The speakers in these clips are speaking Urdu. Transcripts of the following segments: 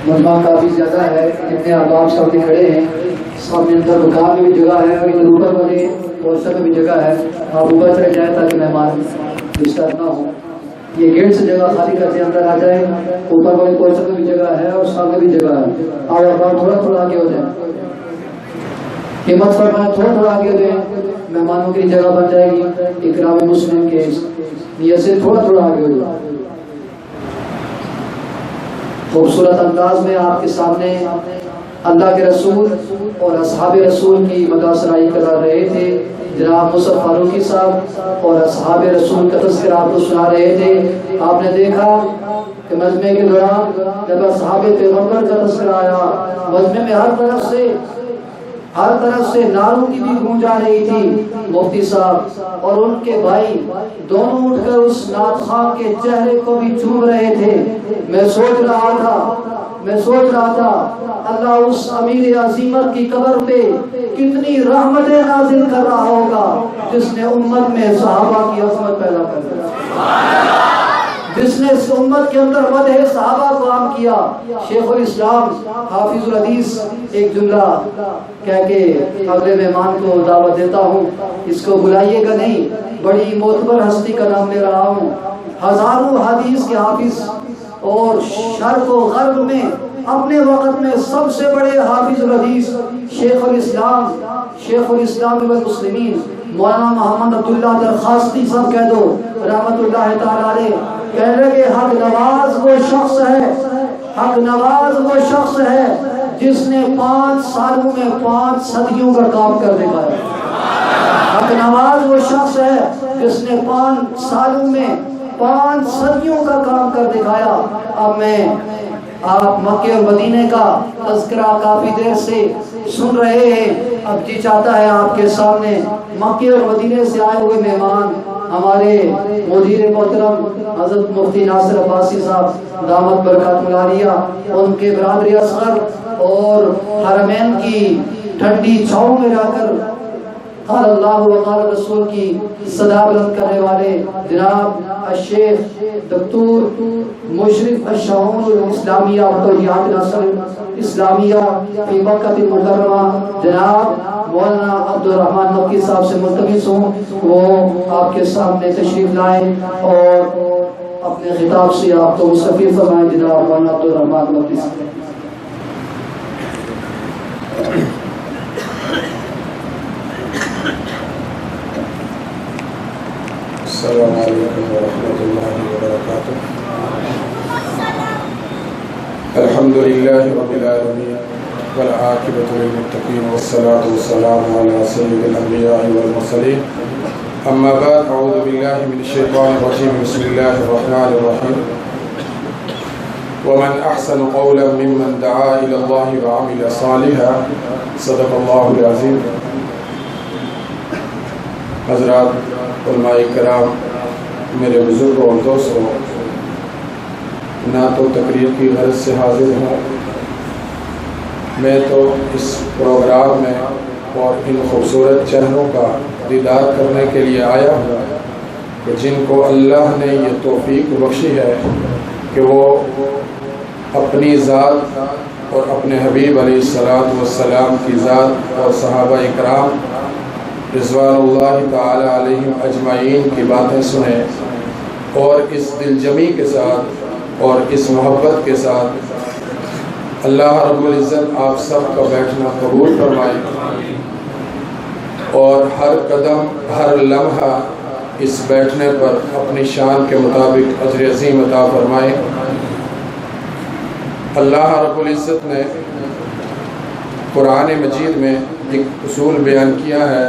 مجمع کافی زیادہ ہے، اتنے احباب سامنے کھڑے ہیں، سامنے اندر رکاب میں بھی جگہ ہے اور ادھر اوپر والے پورشن میں بھی جگہ ہے. آپ اوپر چلے جائیں تاکہ مہمان ڈسٹرب نہ ہو. یہ گیٹ سے جگہ خالی کر کے اندر آ جائیں. اوپر والے پورشن میں بھی جگہ ہے اور سامنے بھی جگہ ہے. آپ احباب تھوڑا تھوڑا آگے ہو جائیں، ہمت فرمائیں، تھوڑا تھوڑا آگے ہو جائیں، مہمانوں کی جگہ بن جائے گی. اکرام مسلم کے نیت سے تھوڑا تھوڑا آگے ہو جائیں. خوبصورت انداز میں آپ کے سامنے اللہ کے رسول اور اصحاب رسول کی مدح سرائی کرا رہے تھے. جناب مصعب فاروقی صاحب اور اصحاب رسول کا تذکرہ آپ کو سنا رہے تھے. آپ نے دیکھا کہ مجمع کے دوران جب اصحاب پیغمبر کا تذکرہ آیا، مجمع میں ہر طرف سے نعروں کی بھی گونج آ رہی تھی. مفتی صاحب اور ان کے بھائی دونوں اٹھ کر اس نعت خواں کے چہرے کو بھی چوم رہے تھے. میں سوچ رہا تھا اللہ اس امیر عظیمت کی قبر پہ کتنی رحمتیں نازل کر رہا ہوگا جس نے امت میں صحابہ کی عظمت پیدا کر دی، جس نے اس امت کے اندر مدح صحابہ کو عام کیا. شیخ الاسلام حافظ الحدیث ایک جملہ کہہ کے اگلے مہمان کو دعوت دیتا ہوں، اس کو بلائیے گا نہیں، بڑی معتبر ہستی کا نام لے رہا ہوں. ہزاروں حدیث کے حافظ اور شرق و غرب میں اپنے وقت میں سب سے بڑے حافظ الحدیث شیخ الاسلام والمسلمین مولانا محمد عبداللہ درخواستی صاحب کہہ دو رحمت اللہ تعالی علیہ، کہہ لگے حق نواز وہ شخص ہے جس نے 5 سالوں میں 5 صدیوں کا کام کر دکھایا. حق نواز وہ شخص ہے جس نے 5 سالوں میں 5 صدیوں کا کام کر دکھایا. اب میں آپ مکے اور مدینے کا تذکرہ کافی دیر سے سن رہے ہیں، اب جی چاہتا ہے آپ کے سامنے مکے اور مدینے سے آئے ہوئے مہمان ہمارے مدیر محترم حضرت مفتی ناصر عباسی صاحب دامت برکات العالیہ، ان کے برادری اصغر اور حرمین کی ٹھنڈی چھاؤں میں رہ کر قال اللہ و قال رسول کی صدا بلند کرنے والے جناب الشیخ دکتور مشرف الشؤون الاسلامیہ وتوجیہات نصر اسلامیہ فی مکہ المکرمہ جناب مولانا عبد الرحمن مکی صاحب سے ملتمس ہوں وہ آپ کے سامنے تشریف لائیں اور اپنے خطاب سے آپ کو مستفید فرمائیں. جناب مولانا عبد الرحمن مکی صاحب. السلام علیکم ورحمۃ اللہ وبرکاتہ. الحمد للہ رب العالمین والعاقبۃ للمتقین والصلاة والسلام علی سید الانبیاء والمرسلین. اما بعد اعوذ باللہ من الشیطان الرجیم بسم اللہ الرحمن الرحیم. ومن احسن قولا ممن دعا الی اللہ وعمل صالحا صدق اللہ العظیم. حضرات علماء کرام، میرے بزرگوں اور دوستوں، نہ تو تقریر کی غرض سے حاضر ہوں، میں تو اس پروگرام میں اور ان خوبصورت چہروں کا دیدار کرنے کے لیے آیا ہوں کہ جن کو اللہ نے یہ توفیق بخشی ہے کہ وہ اپنی ذات اور اپنے حبیب علیہ الصلاۃ والسلام کی ذات اور صحابہ اکرام رضوان اللہ تعالی علیہم اجمعین کی باتیں سنیں اور اس دل جمی کے ساتھ اور اس محبت کے ساتھ اللہ رب العزت آپ سب کا بیٹھنا قبول فرمائے اور ہر قدم ہر لمحہ اس بیٹھنے پر اپنی شان کے مطابق اجر عظیم عطا فرمائے. اللہ رب العزت نے قرآن مجید میں ایک اصول بیان کیا ہے،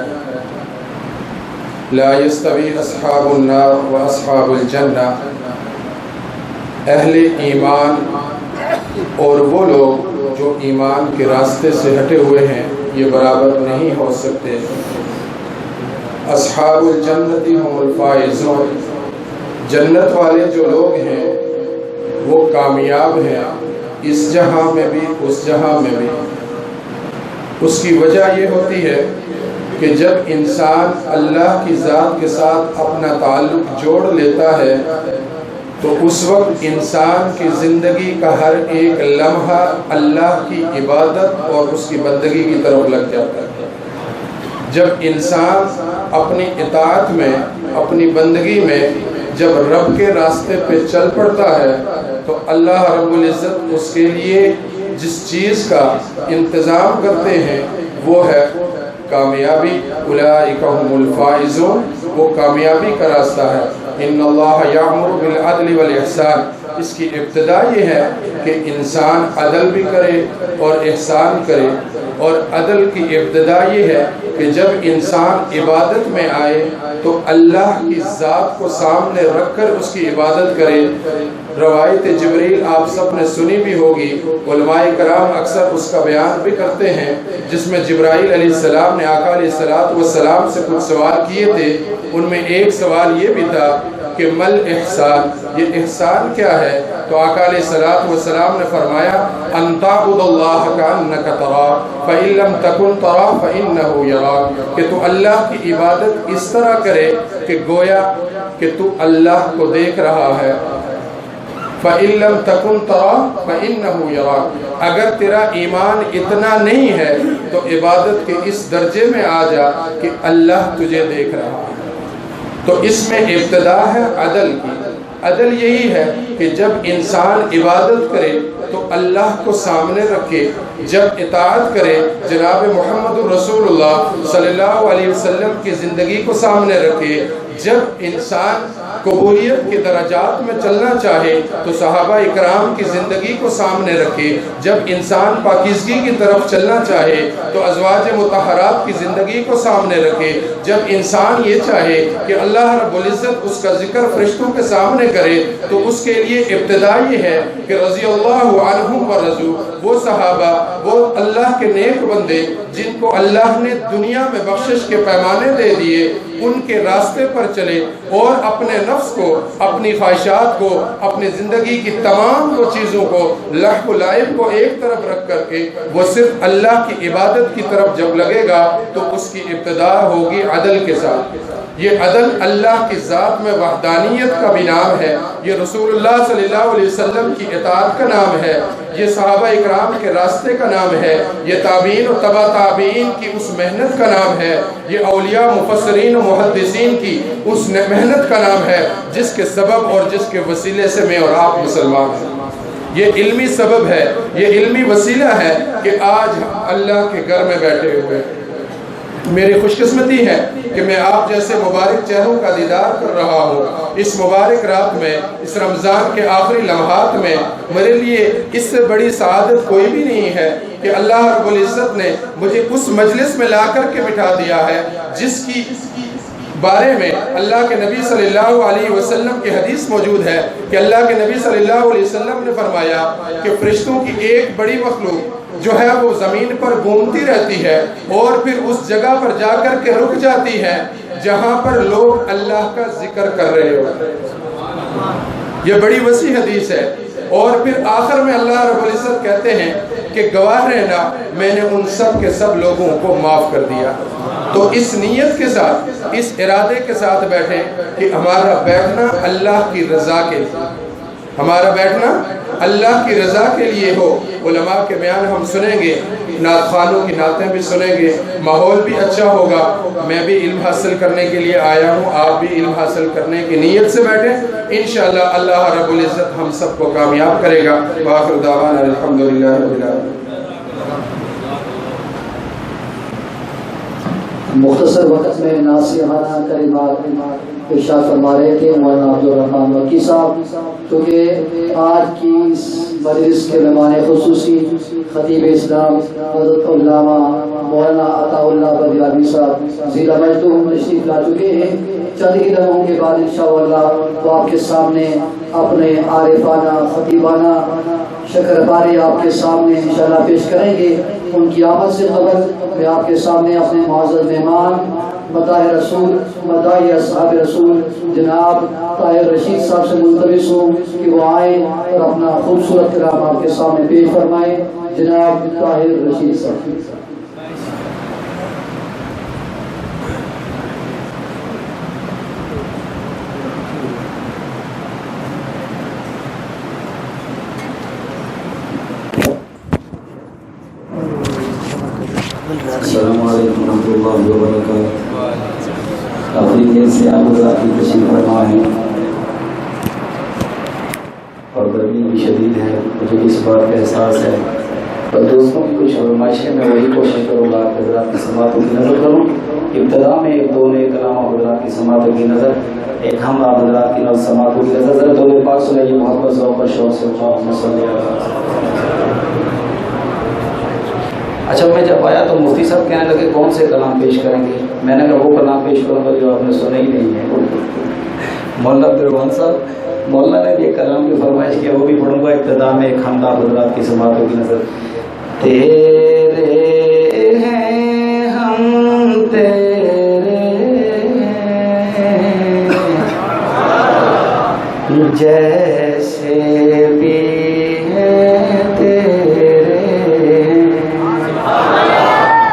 لا یستوی اصحاب النار و اصحاب الجنہ. اہل ایمان اور وہ لوگ جو ایمان کے راستے سے ہٹے ہوئے ہیں یہ برابر نہیں ہو سکتے. اصحاب الجنت هم الفائزون. جنت والے جو لوگ ہیں وہ کامیاب ہیں اس جہاں میں بھی اس جہاں میں بھی. اس کی وجہ یہ ہوتی ہے کہ کہ جب انسان اللہ کی ذات کے ساتھ اپنا تعلق جوڑ لیتا ہے تو اس وقت انسان کی زندگی کا ہر ایک لمحہ اللہ کی عبادت اور اس کی بندگی کی طرف لگ جاتا ہے۔ جب انسان اپنی اطاعت میں، اپنی بندگی میں جب رب کے راستے پہ چل پڑتا ہے تو اللہ رب العزت اس کے لیے جس چیز کا انتظام کرتے ہیں وہ ہے کامیابی۔ اولئک هم الفائزون، وہ کامیابی کا راستہ ہے۔ ان اللہ یامر بالعدل والاحسان، اس کی ابتدا یہ ہے کہ انسان عدل بھی کرے اور احسان کرے، اور عدل کی ابتدا یہ ہے کہ جب انسان عبادت میں آئے تو اللہ کی ذات کو سامنے رکھ کر اس کی عبادت کرے۔ روایت جبریل آپ سب نے سنی بھی ہوگی، علماء کرام اکثر اس کا بیان بھی کرتے ہیں، جس میں جبرائیل علیہ السلام نے آقا علیہ السلام سے کچھ سوال کیے تھے۔ ان میں ایک سوال یہ بھی تھا کہ مل احسان، یہ احسان کیا ہے؟ تو آقا علیہ السلام نے فرمایا ان تعبد اللہ کأنک تراہ فإن لم تکن تراہ فإنہ یراک، کہ تو اللہ کی عبادت اس طرح کرے کہ گویا کہ تو اللہ کو دیکھ رہا ہے۔ فَإِن لَمْ تَكُنْ تَرَاهُ فَإِنَّهُ يَرَاكَ، اگر تیرا ایمان اتنا نہیں ہے تو عبادت کے اس درجے میں آ جا کہ اللہ تجھے دیکھ رہا ہے۔ تو اس میں ابتدا ہے عدل کی۔ عدل یہی ہے کہ جب انسان عبادت کرے تو اللہ کو سامنے رکھے، جب اطاعت کرے جناب محمد رسول اللہ صلی اللہ علیہ وسلم کی زندگی کو سامنے رکھے، جب انسان قبولیت کے درجات میں چلنا چاہے تو صحابہ اکرام کی زندگی کو سامنے رکھے، جب انسان پاکیزگی کی طرف چلنا چاہے تو ازواج مطہرات کی زندگی کو سامنے رکھے، جب انسان یہ چاہے کہ اللہ رب العزت اس کا ذکر فرشتوں کے سامنے کرے تو اس کے لیے ابتدا یہ ہے کہ رضی اللہ عنہم ورضوا، وہ صحابہ، وہ اللہ کے نیک بندے جن کو اللہ نے دنیا میں بخشش کے پیمانے دے دیے، ان کے راستے پر چلے اور اپنے نفس کو، اپنی خواہشات کو، اپنی زندگی کی تمام وہ چیزوں کو، لہو و لعب کو ایک طرف رکھ کر کے وہ صرف اللہ کی عبادت کی طرف جب لگے گا تو اس کی ابتدا ہوگی عدل کے ساتھ۔ یہ عدل اللہ کی ذات میں وحدانیت کا بھی نام ہے، یہ رسول اللہ صلی اللہ علیہ وسلم کی اطاعت کا نام ہے، یہ صحابہ اکرام کے راستے کا نام ہے، یہ تابعین و تبع تابعین کی اس محنت کا نام ہے، یہ اولیاء مفسرین و محدثین کی اس محنت کا نام ہے جس کے سبب اور جس کے وسیلے سے میں اور آپ مسلمان ہیں۔ یہ علمی سبب ہے، یہ علمی وسیلہ ہے کہ آج اللہ کے گھر میں بیٹھے ہوئے ہیں۔ میری خوش قسمتی ہے کہ میں آپ جیسے مبارک چہروں کا دیدار کر رہا ہوں اس مبارک رات میں، اس رمضان کے آخری لمحات میں۔ میرے لیے اس سے بڑی سعادت کوئی بھی نہیں ہے کہ اللہ رب العزت نے مجھے اس مجلس میں لا کر کے بٹھا دیا ہے جس کی بارے میں اللہ کے نبی صلی اللہ علیہ وسلم کی حدیث موجود ہے کہ اللہ کے نبی صلی اللہ علیہ وسلم نے فرمایا کہ فرشتوں کی ایک بڑی مخلوق جو ہے وہ زمین پر گھومتی رہتی ہے اور پھر اس جگہ پر جا کر کے رک جاتی ہے جہاں پر لوگ اللہ کا ذکر کر رہے ہوتے ہیں۔ یہ بڑی وسیع حدیث ہے۔ اور پھر آخر میں اللہ رب العزت کہتے ہیں کہ گواہ رہنا میں نے ان سب کے سب لوگوں کو معاف کر دیا۔ تو اس نیت کے ساتھ، اس ارادے کے ساتھ بیٹھیں کہ ہمارا بیٹھنا اللہ کی رضا کے لیے، ہمارا بیٹھنا اللہ کی رضا کے لیے ہو۔ علماء کے بیان ہم سنیں گے، نعت خوانوں کی نعتیں بھی سنیں گے، ماحول بھی اچھا ہوگا۔ میں بھی علم حاصل کرنے کے لیے آیا ہوں، آپ بھی علم حاصل کرنے کی نیت سے بیٹھیں، انشاءاللہ اللہ رب العزت ہم سب کو کامیاب کرے گا۔ وآخر دعوانا الحمدللہ رب العالمین۔ مختصر وقت میں ناصحانہ کلمات ارشاد فرما رہے تھے مولانا عبدالرحمن مکی صاحب، کیونکہ آج کی اس مجلس کے مہمان خصوصی خطیب اسلام حضرت علامہ مولانا عطا اللہ بدیابی صاحب ضلع مجدوم تشریف لا چکے ہیں۔ چند ہی لمحوں کے بعد انشاءاللہ وہ آپ کے سامنے اپنے عارفانہ خطیبانہ شکر باری آپ کے سامنے انشاءاللہ پیش کریں گے۔ ان کی آمد سے قبل میں آپ کے سامنے اپنے معزز مہمان مداح رسول، مداح اصحاب رسول جناب طاہر رشید صاحب سے ملتمس ہوں کہ وہ آئیں اور اپنا خوبصورت کلام آپ کے سامنے پیش فرمائیں۔ جناب طاہر رشید صاحب۔ اللہ وبرکاتہ۔ کافی دیر سے آپ حضرات کی تشریف فرما ہے اور گرمی بھی شدید ہے، مجھے اس بات کا احساس ہے، اور دوستوں کی کچھ فرمائشیں میں وہی کوشش کروں گا کہ حضرات کی سماعتوں کی نظر کروں۔ ابتدا میں ایک دو نئے کلام حضرات کی سماعتوں کی نظر، ایک ہم آپ حضرات کی سماعتوں کی نظر، ذرا دو پاک سنائیے محبت ذوق اور شوق سے اللہم صلی علی۔ اچھا میں جب آیا تو مفتی صاحب کہنے لگے کون سے کلام پیش کریں گے؟ میں نے کہا وہ کلام پیش کروں گا جو آپ نے سنا ہی نہیں ہے۔ مولانا عبدالرحمان صاحب مولانا نے بھی ایک کلام کی فرمائش کیا، وہ بھی پڑھوں گا ابتدا میں ایک حمد آپ حضرات کی سماعتوں کی نظر۔ تیرے ہیں ہم تیرے جیسے بھی ہیں تیرے،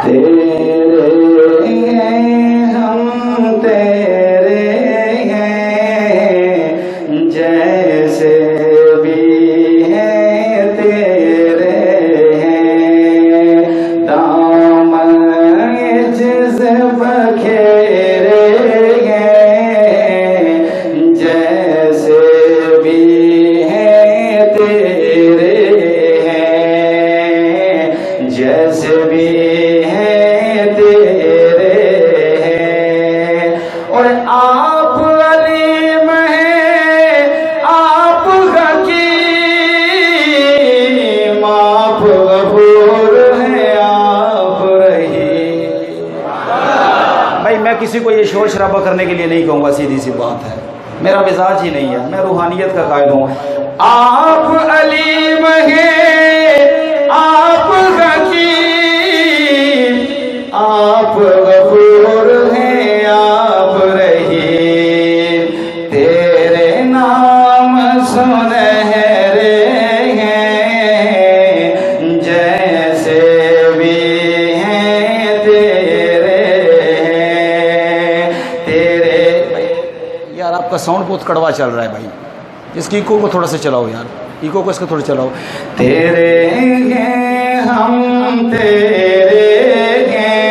تیرے ہیں ہم تیرے ہیں جیسے بھی ہیں تیرے ہیں، دامن جس بکھیرے ہیں جیسے بھی ہیں تیرے ہیں، جیسے بھی ہیں تیرے ہیں، اور آپ علیم ہیں، آپ حکیم، آپ غفور ہیں، آپ رحیم۔ بھائی میں کسی کو یہ شور شرابہ کرنے کے لیے نہیں کہوں گا، سیدھی سی بات ہے، میرا مزاج ہی نہیں ہے، میں روحانیت کا قائل ہوں۔ آپ علیم ہیں، آپ حکیم، آپ غفور ہیں، آپ رحیم، تیرے نام سنہرے ہیں جیسے بھی ہیں تیرے ہیں، تیرے۔ یار آپ کا ساؤنڈ بہت کڑوا چل رہا ہے بھائی، اس کی ایکو کو تھوڑا سا چلاؤ یار، ایکو کو اس کا تھوڑا چلاؤ۔ تیرے ہیں ہم تیرے ہیں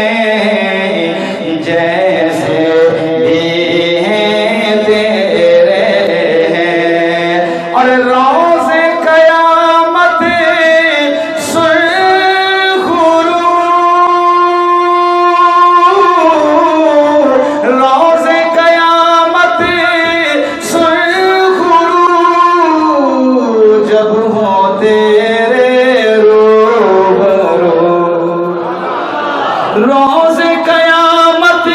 جیسے بھی ہیں تیرے ہیں، اور روز قیامت سرخرو، روز قیامت سرخرو، جب ہو تیرے روبرو، روز قیامت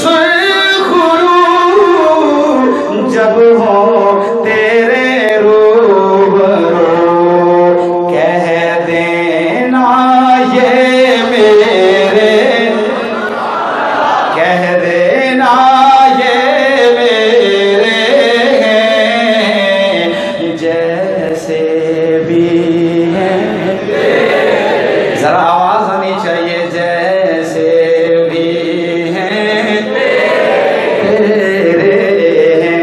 سرخرو، جب ہو تیرے روبرو، کہہ دینا یہ میرے، کہہ دینا یہ میرے ہیں جیسے بھی ہیں، ذرا آواز آنی چاہیے، جیسے بھی ہیں تیرے ہیں،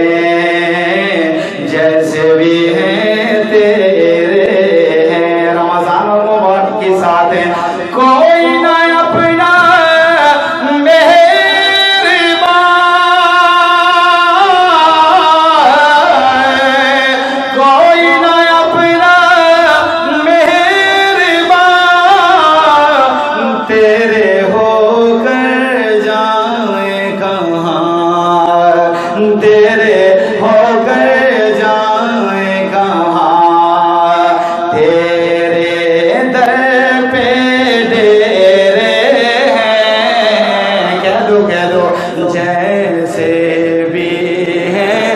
جیسے بھی ہیں تیرے ہیں۔ رمضان المبارک کے ساتھ ہیں، کوئی نہ اپنا کوئی نہ اپنا مہربان، تیرے ہو کر جائیں کہاں، تیرے ہو کر جائیں کہاں، تیرے در پہ ڈیرے ہیں، کہہ دو جیسے بھی ہیں،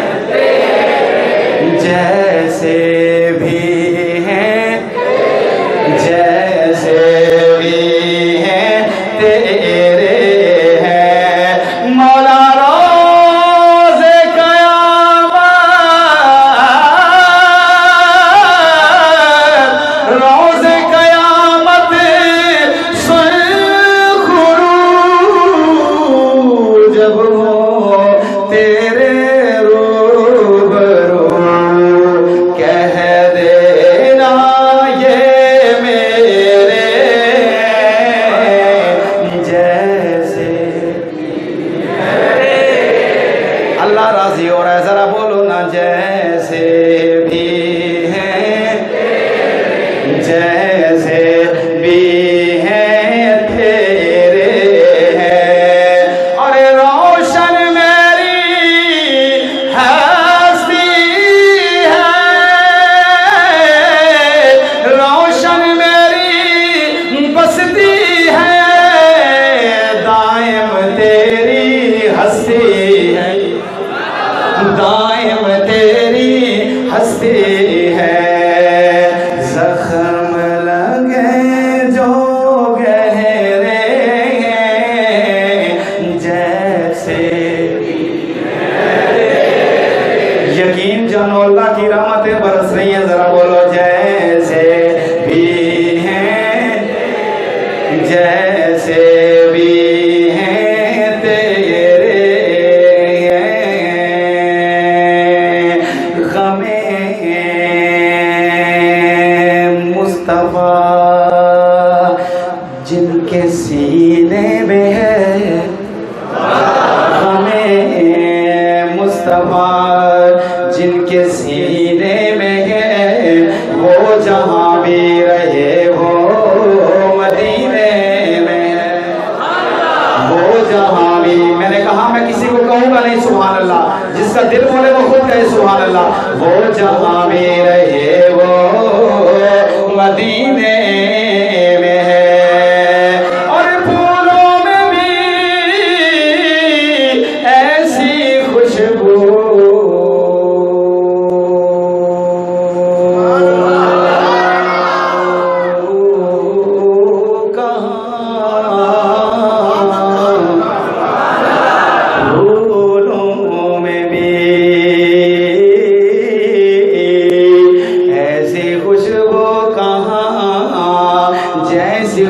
جیسے بھی ہیں، جیسے بھی ہیں تیرے ہیں، مولا روز قیامت، روز قیامت سرخرو، جب ہو یقین جانو اللہ کی رحمتیں برس رہی ہیں، ذرا بولو جیسے بھی ہیں، جیسے بھی ہیں تیرے غم مصطفیٰ جن کے سینے میں ہے غم مصطفیٰ جن کے سینے میں ہے، وہ جہاں بھی رہے وہ مدینے میں ہے، وہ جہاں بھی، میں نے کہا میں کسی کو کہوں گا نہیں سبحان اللہ، جس کا دل بولے وہ خود کہے سبحان اللہ، وہ جہاں بھی رہے وہ مدینے میں ہے، اور پھولوں میں بھی ایسی خوشبو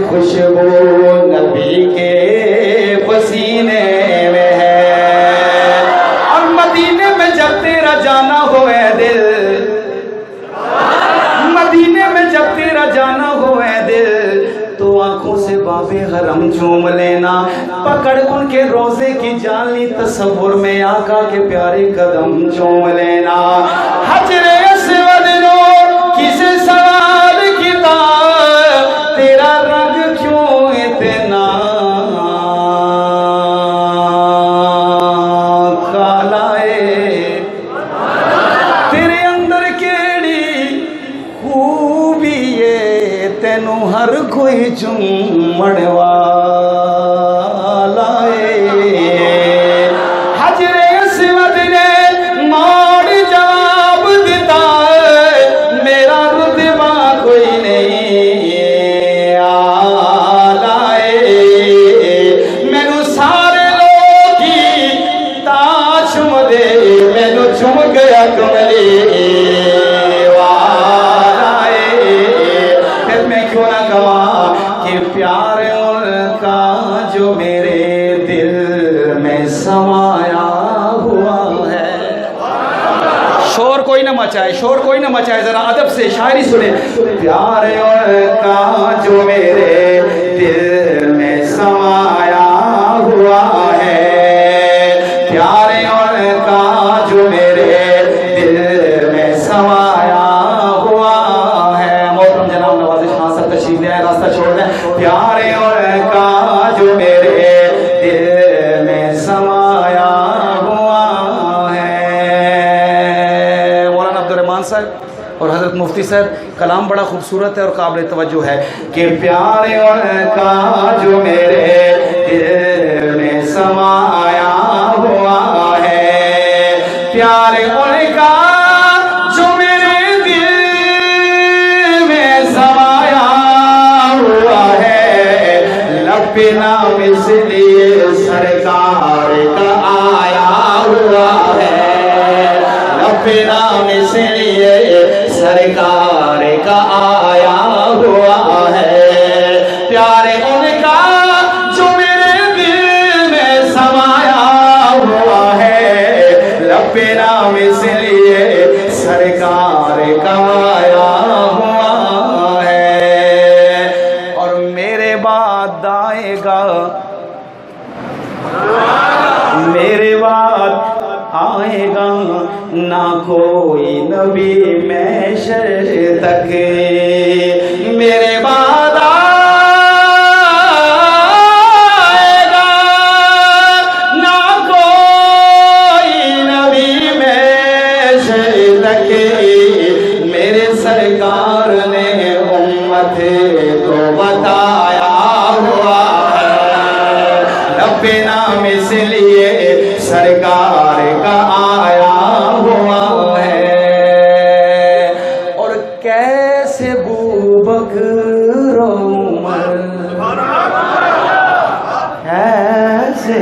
خوشبو نبی کے پسینے میں ہے، اور مدینے میں جب تیرا جانا ہو اے دل، مدینے میں جب تیرا جانا ہو اے دل، تو آنکھوں سے باب حرم چوم لینا، پکڑ ان کے روزے کی جانی تصور میں آقا کے پیارے قدم چوم لینا، حجر اسود نور کسے سوال کتاب تیرا رنگ کیوں اتنا کالا ہے، تیرے اندر کیڑی خوبی ہے تینوں ہر کوئی چومن والا ہے، حجر اسود نے موڑ جواب دیتا میرا رتبہ کوئی نہیں چم گیا کملی والائے، پھر میں کیوں نہ کہا کہ پیار ان کا جو میرے دل میں سمایا ہوا ہے، شور کوئی نہ مچائے، شور کوئی نہ مچائے، ذرا ادب سے شاعری سنے، پیار ان کا جو میرے دل میں سمایا ہوا ہے، پیار ان کا جو میرے دل میں سمایا ہوا ہے، محترم جناب نوازش خان صاحب تشریف لے آئے، راستہ چھوڑ دیں، پیار ان کا جو میرے دل میں سمایا ہوا ہے۔ مولانا عبدالرحمان صاحب اور حضرت مفتی صاحب کلام بڑا خوبصورت ہے اور قابل توجہ ہے کہ پیار ان کا جو میرے دل میں سمایا ہوا ہے، پیار ان کا جو میرے دل میں سمایا ہوا ہے، لب پہ نام اس لیے سرکار کا آیا ہوا ہے، لب پہ نام اس لیے سرکار کا آیا ہوا ہے، پیار ان کا جو میرے دل میں سمایا ہوا ہے، لب پہ نام اس لیے سرکار کا آیا ہوا ہے، اور میرے بعد آئے گا، میرے بعد آئے گا نہ کوئی نبی محشر تک، میرے بعد آئے گا نہ کوئی نبی محشر تک، میرے سرکار نے امت کو بتایا ہوا ہے، رب نام اس لیے سرکار کا آیا ہوا ہے، اور کیسے بوبکر عمر کیسے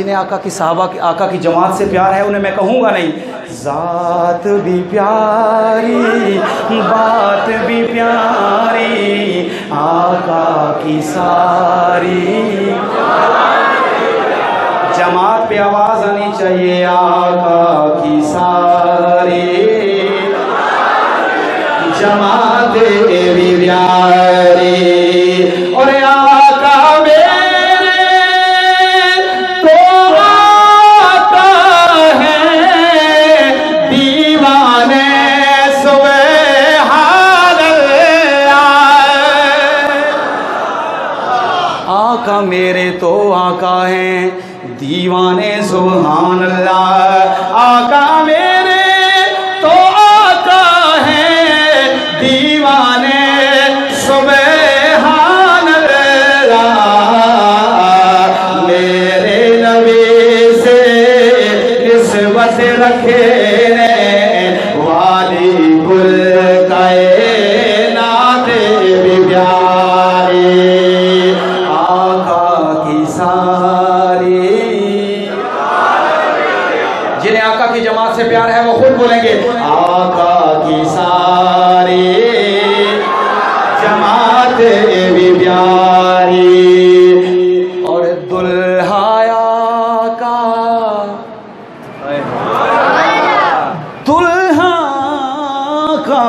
جنہیں آقا کی صحابہ آقا کی جماعت سے پیار ہے انہیں میں کہوں گا نہیں، ذات بھی پیاری بات بھی پیاری آقا کی ساری، جماعت پہ آواز آنی چاہیے، آقا کی ساری جماعت بھی پیاری، اور آقا میرے تو آقا ہے دیوانے سبحان اللہ، آقا میرے تو آقا ہیں دیوانے سبحان اللہ، آقا میرے تو آقا ہیں دیوانے سبحان اللہ، میرے نبی سے نسبت رکھنے والی کل کائنات بھی پیاری آقا کی ساری، جنہیں آقا کی جماعت سے پیار ہے وہ خود بولیں گے، آقا کی ساری جماعت بھی پیاری، اور دلہا آقا دلہا کا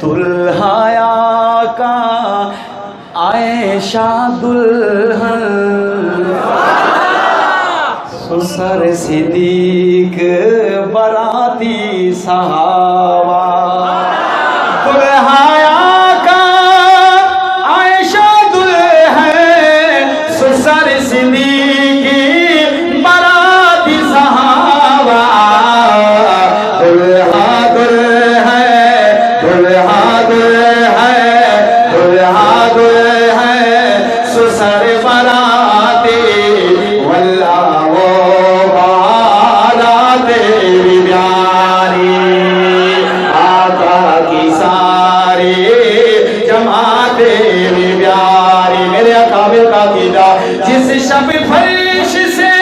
دلہا آقا عائشہ دلہن سسر صدیق براتی صحابہ، دلہا آقا عائشہ دلہن سسر صدیق براتی صحابہ، دلہا دلہن دلہا دلہن دلہا دلہن سسر براتی واللہ وہ بارات بھی پیاری آقا کی ساری جماعت بھی پیاری، میرے اکابر کا عقیدہ جس شب فرش سے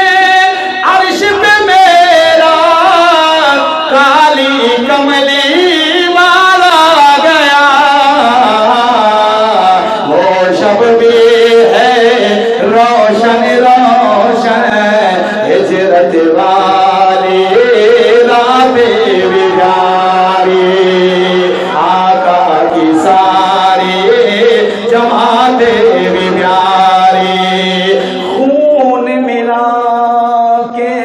عرش پہ میرا کالی کملی والا گیا، وہ شب بھی ہے روشن روشن ہجرت والی رات بھی پیاری آقا کی ساری جماعت بھی پیاری، خون ملا کے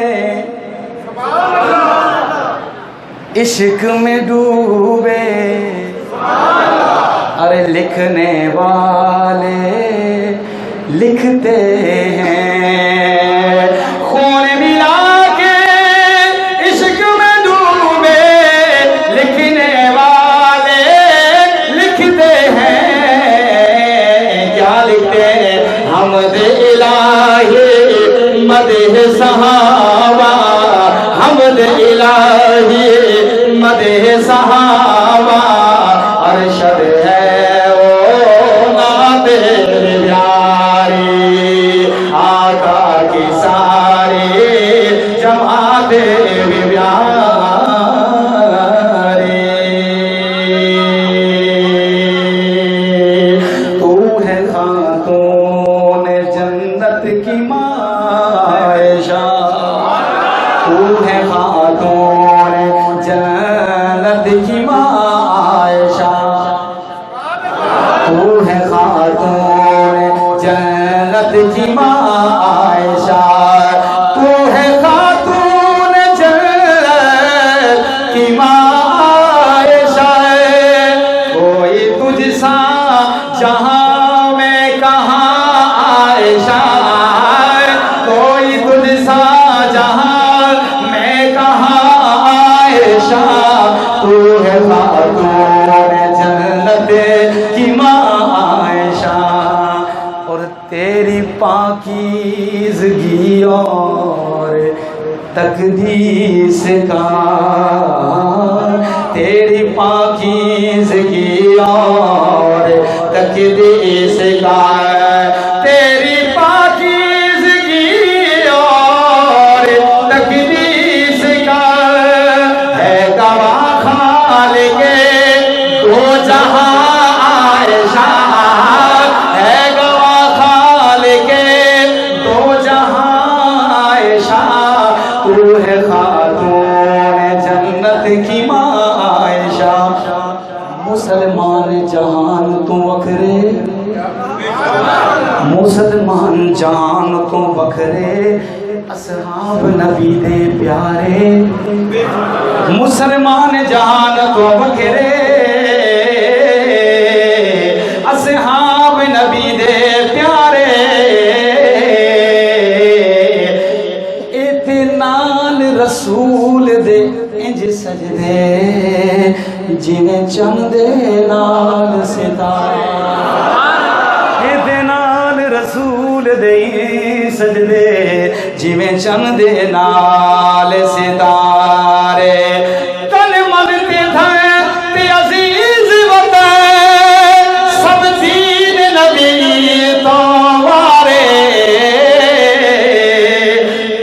عشق میں ڈوبے، ارے لکھنے والے لکھتے ہیں، خون ملا کے عشق میں ڈوبے لکھنے والے لکھتے ہیں، کیا لکھتے ہیں؟ حمد الہی مدح صحابہ، حمد الہی مدح صحابہ، ارشد ہے وہ نعت پیاری آقا کی ساری جماعت بھی پیاری، تو ہے خاتون جنت کی ماں عائشہ، تو ہے خاتون جنت کی ماں عائشہ، تو ہے خاتون جنت کی ماں عائشہ، تو ہے خاتون جنت کی ماں عائشہ، کوئی تجھ سا جہاں میں کہاں عائشہ، کوئی تجھ سا جہاں میں کہاں عائشہ، تو ہے خاتون جنت کی ماں عائشہ، اور تیری پاکیزگی اور تقدیس کا، تیری پاکیزگی اور تقدیس کا، کی ماں عائشہ مسلمان جہان تو وکھرے مسلمان جہان تو وکھرے اصحاب نبی دے پیارے مسلمان جہان تو وکھرے اصحاب نبی دے پیارے ایتے نال رسول دے انج سجدے جنہیں چند نال ستارے ایتے نال رسول دے سجدے جنہیں چند نال ستارے تن من تے دھائیں تے عزیز وطن سب دین نبی تو وارے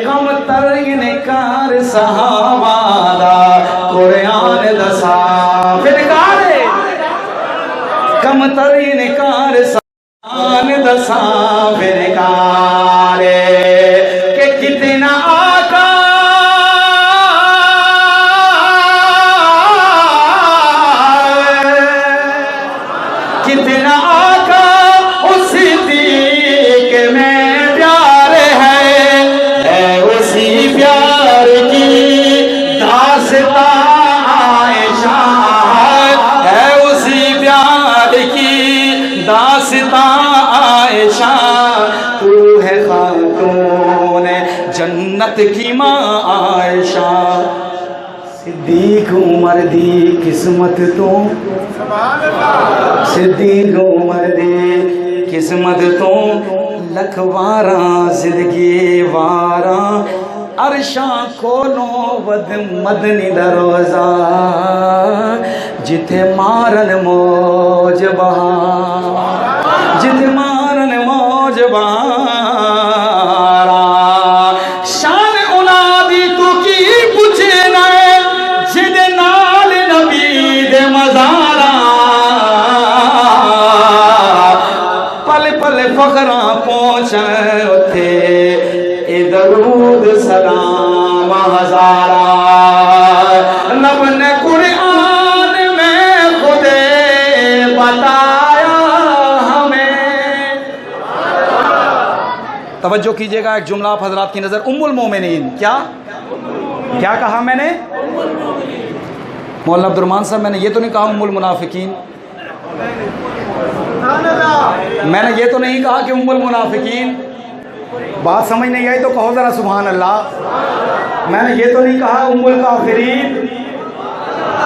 کم ترین کار صحابہ دا قرآن دسا فرکارے کم ترین کار صحابہ دسا فرکارے کہ کتنا آقا کتنا آقا اس صدیق میں پیار ہے اسی پیار کی داستان عائشہ ہے اسی پیار کی داستان عائشہ تو ہے خاتون جنت کی ماں عائشہ صدیق عمر دی قسمت تو صدیق عمر دی قسمت تو لکھ واراں زندگی واراں عرشاں کولوں ود مدنی دا روزہ جتھے مارن موج بہار جتھے مارن موج بہار شان اولادی تو کی پوچھے نہ جد نال نبی دے مزاراں پل پل فخراں پہنچن اتھے اے درود سلام ہزارہ رب نے قرآن میں خود بتایا ہمیں توجہ کیجئے گا ایک جملہ آپ حضرات کی نظر ام المومنین کیا کہا میں نے مولانا عبدالرحمن صاحب میں نے یہ تو نہیں کہا ام المنافقین میں نے یہ تو نہیں کہا کہ ام المنافقین بات سمجھ نہیں آئی تو کہو ذرا سبحان اللہ میں نے یہ تو نہیں کہا ام الکافرین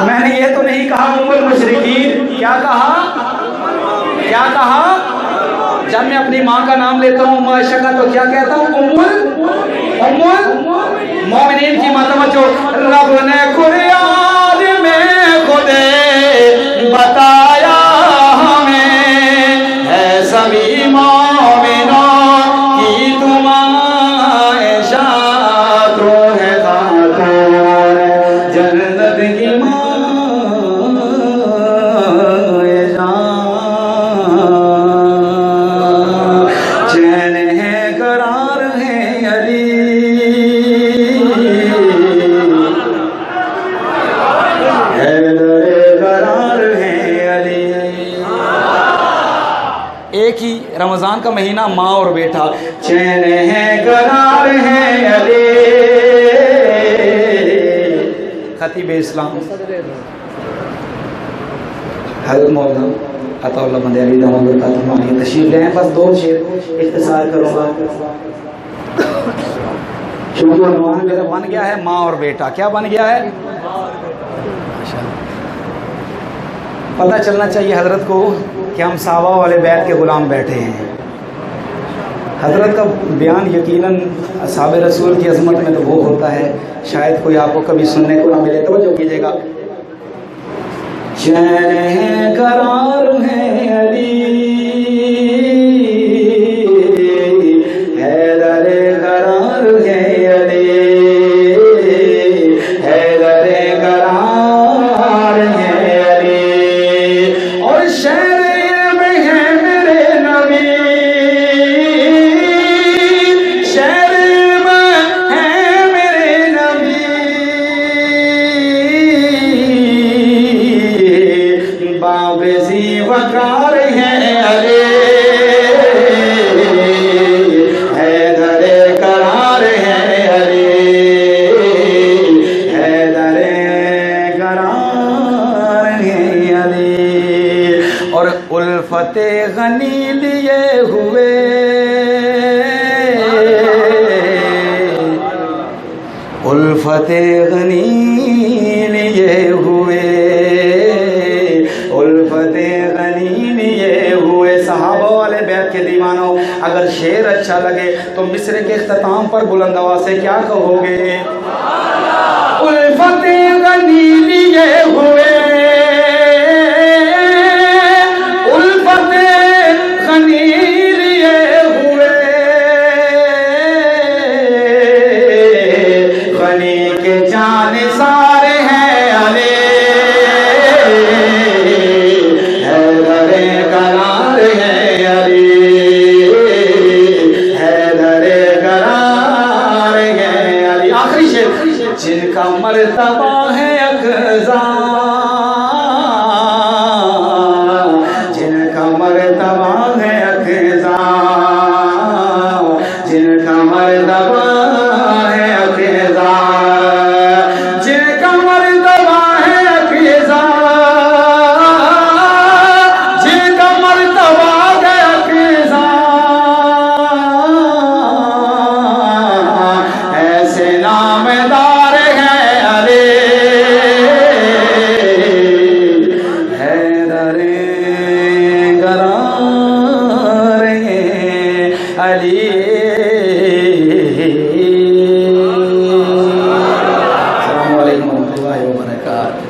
میں نے یہ تو نہیں کہا ام المشرکین کیا کہا جب میں اپنی ماں کا نام لیتا ہوں عائشہ کا تو کیا کہتا ہوں ام المومنین کی ماں توجہ رب نے قرآن میں خود بتایا ہمیں ہے سبھی مومنوں کی تم عائشہ تو ہے خاتون جنت کی ماں عائشہ چین ہے قرار ہے علی قرار ہے علی ایک ہی رمضان کا مہینہ ماں اور بیٹا چین ہے قرار ہے علی خطیب اسلام حضرت مولانا عطا اللہ بندے علی دامن برکاتہ مانی تشریف لے ہیں بس 2 شعر اختصار کروں گا چونکہ عنوان میرا بن گیا ہے ماں اور بیٹا کیا بن گیا ہے پتہ چلنا چاہیے حضرت کو کہ ہم صحابہ والے بیت کے غلام بیٹھے ہیں حضرت کا بیان یقیناً اصحاب رسول کی عظمت میں تو وہ ہوتا ہے شاید کوئی آپ کو کبھی سننے کو نہ ملے توجہ کیجیے گا چین قرار ہے علی حیدر قرار ہے علی حیدر قرار ہے علی اور شہر میں ہے میرے نبی شہر میں ہے میرے نبی غنی لیے ہوئے الفت غنی لیے ہوئے الفت غنی لیے ہوئے صحابہ والے بیت کے دیوانوں اگر شعر اچھا لگے تو مصرع کے اختتام پر بلند آواز سے کیا کہو گے الفت غنی لیے ہوئے الفت غنی لیے ہوئے غنی کے جانثار ہیں علی حیدر قرار ہے علی حیدر قرار ہے علی آخری شعر جن کا مرتبہ ہے اقضا جن کا مرتبہ ہے اقضا جن کا مرتبہ ہے اقضا جن کا مرتبہ ہے اقضا جن کا مرتبہ ہے اقضا ایسے نامدار ہیں علی حیدر قرار ہے علی السلام علیکم و رحمۃ اللہ وبرکاتہ